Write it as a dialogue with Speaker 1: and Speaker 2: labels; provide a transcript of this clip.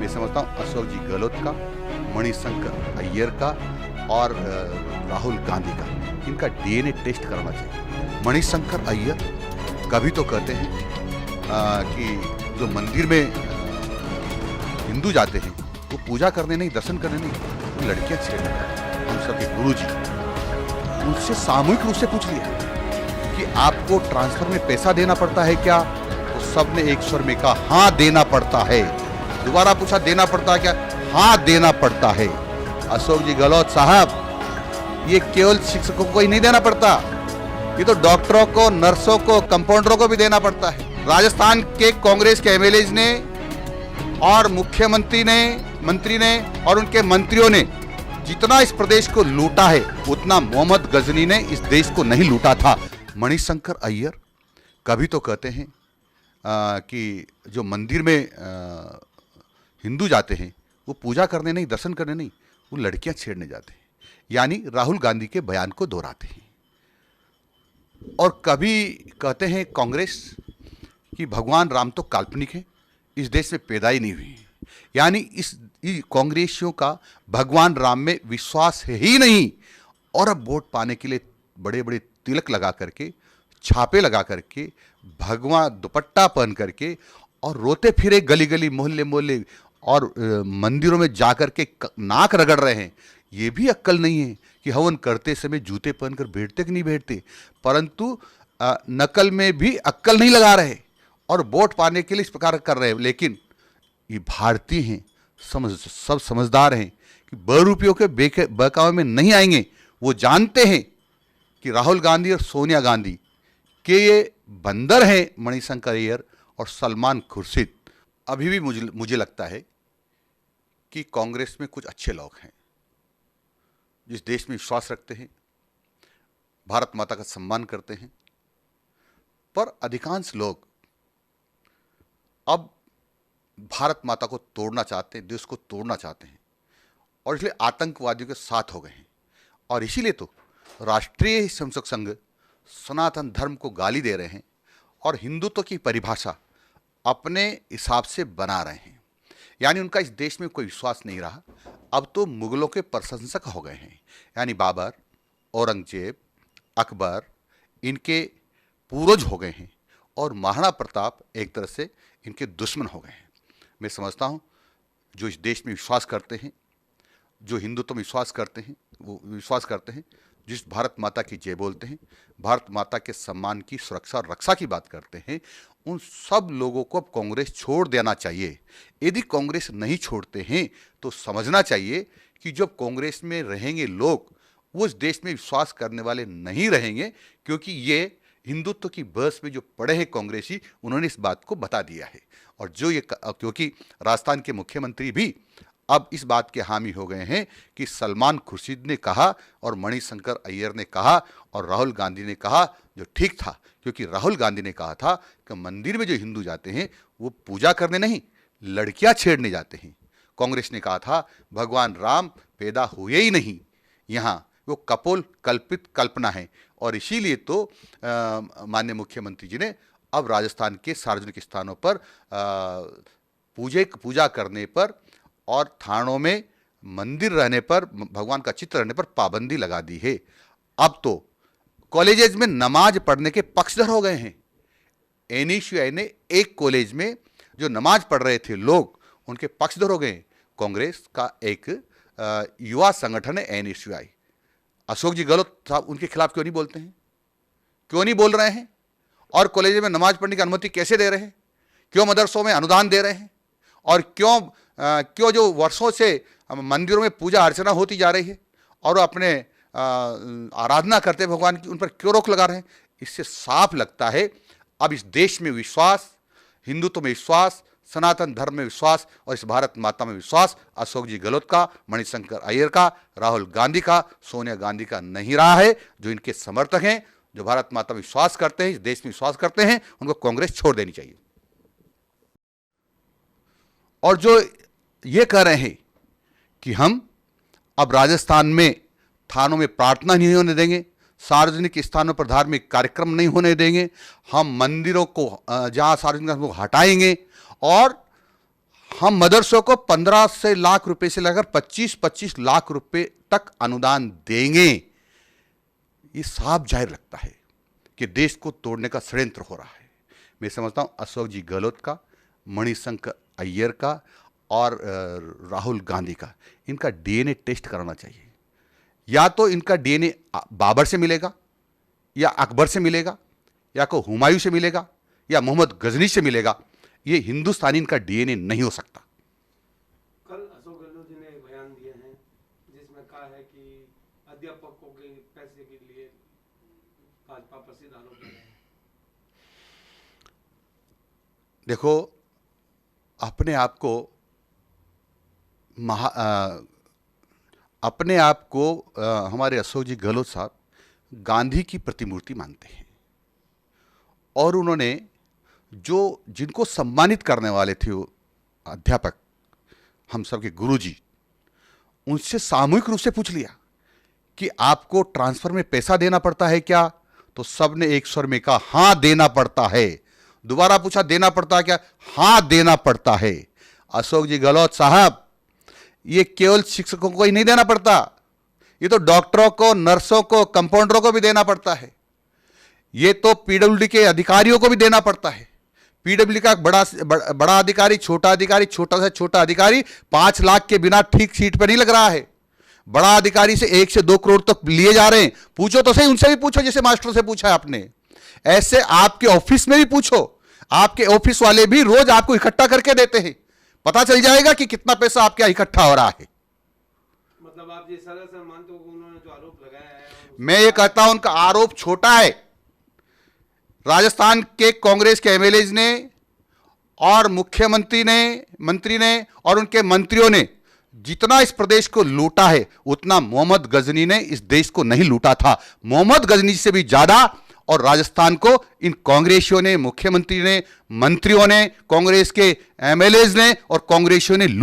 Speaker 1: मैं समझता हूँ अशोक जी गहलोत का, मणिशंकर अय्यर का और राहुल गांधी का, इनका डीएनए टेस्ट कराना चाहिए। मणिशंकर अय्यर कभी तो कहते हैं कि जो मंदिर में हिंदू जाते हैं वो पूजा करने नहीं, दर्शन करने नहीं, वो लड़कियां छेड़ने जाते हैं। हम सबके गुरु जी उनसे सामूहिक रूप से पूछ लिया कि आपको ट्रांसफर में पैसा देना पड़ता है क्या, तो सबने एक स्वर में कहा हाँ देना पड़ता है। दोबारा पूछा देना पड़ता है क्या, हाँ देना पड़ता है। अशोक जी गहलोत साहब, ये केवल शिक्षकों को ही नहीं देना पड़ता, ये तो डॉक्टरों को, नर्सों को, कंपाउंडरों को भी देना पड़ता है। राजस्थान के कांग्रेस के एमएलएज ने और मुख्यमंत्री ने, मंत्री ने और उनके मंत्रियों ने जितना इस प्रदेश को लूटा है उतना मोहम्मद गजनी ने इस देश को नहीं लूटा था। मणिशंकर अय्यर कभी तो कहते हैं कि जो मंदिर में हिंदू जाते हैं वो पूजा करने नहीं, दर्शन करने नहीं, वो लड़कियां छेड़ने जाते हैं, यानी राहुल गांधी के बयान को दोहराते हैं। और कभी कहते हैं कांग्रेस कि भगवान राम तो काल्पनिक है, इस देश में पैदा ही नहीं हुई है, यानी इस कांग्रेसियों का भगवान राम में विश्वास है ही नहीं। और अब वोट पाने के लिए बड़े बड़े तिलक लगा करके, छापे लगा करके, भगवा दुपट्टा पहन करके और रोते फिरे गली गली, मोहल्ले मोहल्ले और मंदिरों में जाकर के नाक रगड़ रहे हैं। ये भी अक्ल नहीं है कि हवन करते समय जूते पहनकर बैठते कि नहीं बैठते, परंतु नकल में भी अक्ल नहीं लगा रहे और वोट पाने के लिए इस प्रकार कर रहे हैं। लेकिन ये भारतीय हैं, सब समझदार हैं कि बहुरूपियों के बहकावे में नहीं आएंगे। वो जानते हैं कि राहुल गांधी और सोनिया गांधी के ये बंदर हैं, मणिशंकर अय्यर और सलमान खुर्शीद। अभी भी मुझे लगता है कि कांग्रेस में कुछ अच्छे लोग हैं जिस देश में विश्वास रखते हैं, भारत माता का सम्मान करते हैं, पर अधिकांश लोग अब भारत माता को तोड़ना चाहते हैं, देश को तोड़ना चाहते हैं और इसलिए आतंकवादियों के साथ हो गए हैं। और इसीलिए तो राष्ट्रीय स्वयंसेवक संघ सनातन धर्म को गाली दे रहे हैं और हिंदुत्व की परिभाषा अपने हिसाब से बना रहे हैं, यानी उनका इस देश में कोई विश्वास नहीं रहा। अब तो मुगलों के प्रशंसक हो गए हैं, यानी बाबर, औरंगजेब, अकबर इनके पूर्वज हो गए हैं और महाराणा प्रताप एक तरह से इनके दुश्मन हो गए हैं। मैं समझता हूँ जो इस देश में विश्वास करते हैं, जो हिंदुत्व में विश्वास करते हैं, वो विश्वास करते हैं, जिस भारत माता की जय बोलते हैं, भारत माता के सम्मान की सुरक्षा और रक्षा की बात करते हैं, उन सब लोगों को अब कांग्रेस छोड़ देना चाहिए। यदि कांग्रेस नहीं छोड़ते हैं तो समझना चाहिए कि जब कांग्रेस में रहेंगे लोग, वो इस देश में विश्वास करने वाले नहीं रहेंगे, क्योंकि ये हिंदुत्व की बहस में जो पड़े हैं कांग्रेसी, उन्होंने इस बात को बता दिया है। और जो ये क्योंकि राजस्थान के मुख्यमंत्री भी अब इस बात के हामी हो गए हैं कि सलमान खुर्शीद ने कहा और मणिशंकर अय्यर ने कहा और राहुल गांधी ने कहा, जो ठीक था, क्योंकि राहुल गांधी ने कहा था कि मंदिर में जो हिंदू जाते हैं वो पूजा करने नहीं, लड़कियां छेड़ने जाते हैं। कांग्रेस ने कहा था भगवान राम पैदा हुए ही नहीं, यहाँ वो कल्पित कल्पना है। और इसीलिए तो माननीय मुख्यमंत्री जी ने अब राजस्थान के सार्वजनिक स्थानों पर पूजा करने पर और थानों में मंदिर रहने पर, भगवान का चित्र रहने पर पाबंदी लगा दी है। अब तो कॉलेजेस में नमाज पढ़ने के पक्षधर हो गए हैं। एनएसयूआई ने एक कॉलेज में जो नमाज पढ़ रहे थे लोग, उनके पक्षधर हो गए। कांग्रेस का एक युवा संगठन है एनएसयूआई। अशोक जी गहलोत साहब उनके खिलाफ क्यों नहीं बोलते हैं, क्यों नहीं बोल रहे हैं? और कॉलेज में नमाज पढ़ने की अनुमति कैसे दे रहे हैं? क्यों मदरसों में अनुदान दे रहे हैं? और क्यों जो वर्षों से मंदिरों में पूजा अर्चना होती जा रही है और अपने आराधना करते भगवान की, उन पर क्यों रोक लगा रहे हैं? इससे साफ लगता है अब इस देश में विश्वास, हिंदुत्व में विश्वास, सनातन धर्म में विश्वास और इस भारत माता में विश्वास अशोक जी गहलोत का, मणिशंकर अय्यर का, राहुल गांधी का, सोनिया गांधी का नहीं रहा है। जो इनके समर्थक हैं, जो भारत माता में विश्वास करते हैं, इस देश में विश्वास करते हैं, उनको कांग्रेस छोड़ देनी चाहिए। और जो ये कह रहे हैं कि हम अब राजस्थान में थानों में प्रार्थना नहीं होने देंगे, सार्वजनिक स्थानों पर धार्मिक कार्यक्रम नहीं होने देंगे, हम मंदिरों को जहां सार्वजनिक को हटाएंगे और हम मदरसों को 15 से लाख रुपए से लेकर 25-25 लाख रुपए तक अनुदान देंगे। ये साफ जाहिर लगता है कि देश को तोड़ने का षड्यंत्र हो रहा है। मैं समझता हूं अशोक जी गहलोत का, मणिशंकर अय्यर का और राहुल गांधी का, इनका डीएनए टेस्ट कराना चाहिए। या तो इनका डीएनए बाबर से मिलेगा, या अकबर से मिलेगा, या को हुमायूं से मिलेगा, या मोहम्मद गजनी से मिलेगा। ये हिंदुस्तानी इनका डीएनए नहीं हो सकता।
Speaker 2: कल अशोक गहलोत जी ने एक बयान दिए हैं जिसमें कहा है कि अध्यापकों के पैसे के लिए भाजपा प्रसिद्ध आरोप लगा है।
Speaker 1: देखो, अपने आप को हमारे अशोक जी गहलोत साहब गांधी की प्रतिमूर्ति मानते हैं, और उन्होंने जिनको सम्मानित करने वाले थे वो अध्यापक, हम सबके गुरुजी, उनसे सामूहिक रूप से पूछ लिया कि आपको ट्रांसफर में पैसा देना पड़ता है क्या? तो सबने एक स्वर में कहा हां देना पड़ता है। दोबारा पूछा देना पड़ता है क्या? हां देना पड़ता है। अशोक जी गहलोत साहब, ये केवल शिक्षकों को ही नहीं देना पड़ता, ये तो डॉक्टरों को, नर्सों को, कंपाउंडरों को भी देना पड़ता है। ये तो पीडब्ल्यूडी के अधिकारियों को भी देना पड़ता है। पीडब्ल्यूडी का बड़ा अधिकारी, छोटा अधिकारी, छोटा से छोटा अधिकारी 5 लाख के बिना ठीक सीट पर नहीं लग रहा है। बड़ा अधिकारी से 1 से 2 करोड़ तक लिए जा रहे हैं। पूछो तो सही, उनसे भी पूछो जैसे मास्टर से पूछा है आपने। ऐसे आपके ऑफिस में भी पूछो, आपके ऑफिस वाले भी रोज आपको इकट्ठा करके देते हैं। पता चल जाएगा कि कितना पैसा आपके यहाँ इकट्ठा हो रहा है।
Speaker 2: मतलब आप ये सरल मानते हो कि उन्होंने जो आरोप लगाया है,
Speaker 1: मैं ये कहता हूं उनका आरोप छोटा है। राजस्थान के कांग्रेस के एमएलएज ने और मुख्यमंत्री ने, मंत्री ने और उनके मंत्रियों ने जितना इस प्रदेश को लूटा है, उतना मोहम्मद गजनी ने इस देश को नहीं लूटा था। मोहम्मद गजनी से भी ज्यादा और राजस्थान को इन कांग्रेसियों ने, मुख्यमंत्री ने, मंत्रियों ने, कांग्रेस के एमएलएज ने और कांग्रेसियों ने